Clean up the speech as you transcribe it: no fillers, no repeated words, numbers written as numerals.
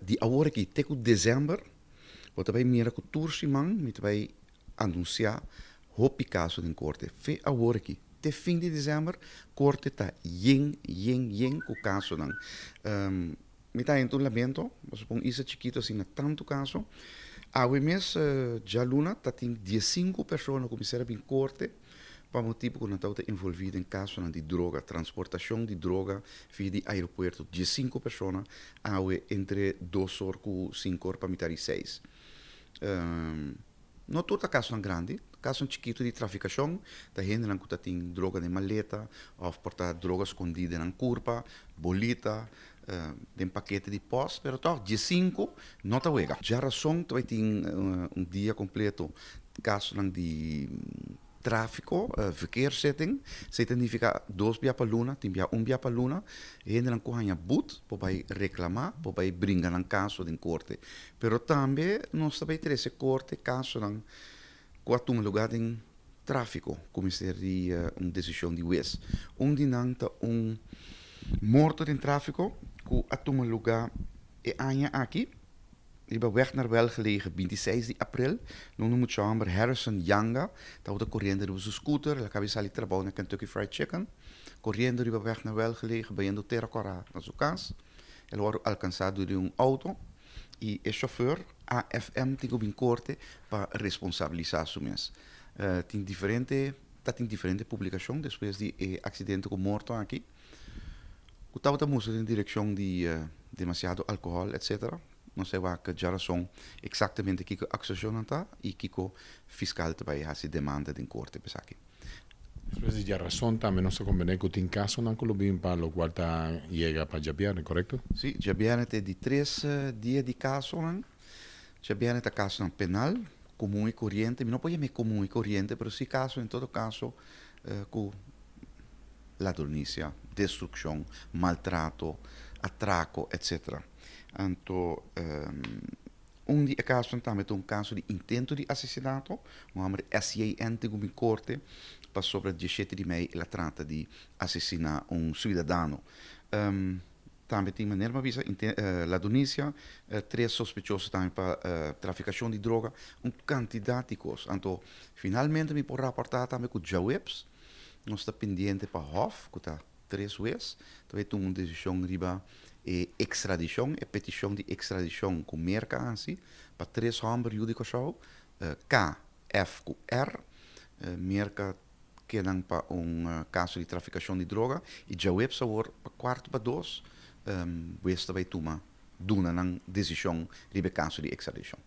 di agora que até dezembro, você vai mirar com tursimang, você vai anunciar hopi caso em corte. Fe agora que até fim de dezembro, corte tá yen com caso não. Me tá em um lamento, mas põe isso chiquito assim, tanto caso. A mês já luna tá tem 15 pessoas que começaram a vir corte. Para motivo que não está envolvido em caso de droga, transportação de droga via de aeroporto. 15 pessoas, entre 2 horas e 5 horas para meter 6. Não todo caso é grande, caso chiquito de traficação, da gente que tem droga de maleta, ou portar droga escondida na curva, bolita, tem paquete de pós, mas toch, 15 não está wega. Já razão, tu vai ter dia completo caso de tráfico, verkeerszetting. Ze significa 2 via para luna, tem via 1 via para luna. E ainda não corre boot, para reclamar, para brincar um caso de corte. Pero também nós também temos esse corte, caso de quatro lugar em tráfico, como seria uma decisão de juiz. Dinanta morto em tráfico, que a lugar é aqui. Ik ben weg naar wel gelegen, 26 de april. Nung moet chamber Harrison Yanga. Dat de corriendo op zijn scooter. La cabeza ali trabalho na Kentucky Fried Chicken. Corriendo riba weg naar wel gelegen, beiando Terracora na sua casa. Ele foi alcançado de auto. E o chauffeur, AFM, tem que corte para responsabilizar o mês. Tem diferente publicação depois de acidente com morto aqui. O tal da música em direção de demasiado álcool, etc. Não sei que já são exatamente que a acusação está e que o fiscal também faz demanda de corte para aqui. Después de razón también no se conviene que en caso no colombiano para lo cual llega para Javier, ¿correcto? Sí, Javier tem de 3 dias de caso, Javier tem caso penal, comum e corriente, não pode ser comum e corriente, mas sim caso, em todo caso, com ladronícia, destruição, maltrato, atraco, etc. Então, caso também tem caso de intento de assassinato, o nome SAN tem uma corte para sobre 17 de maio ela trata de assassinar cidadão. Também tem maneira de avisar ladronícia, 3 sospechosos também para traficação de droga, quantidade de coisas. Então, finalmente me pode reportar também com o JWEPS, nós está pendente para HOF, que está 3 vezes, também tem uma decisão riba extradição, petição de extradição com merca assim, para 3 homens jurídicos KFQR, merca que não para caso de traficação de droga, e já o sabor para quarto para 2, esta vai tomar duna na decisão de caso de extradição.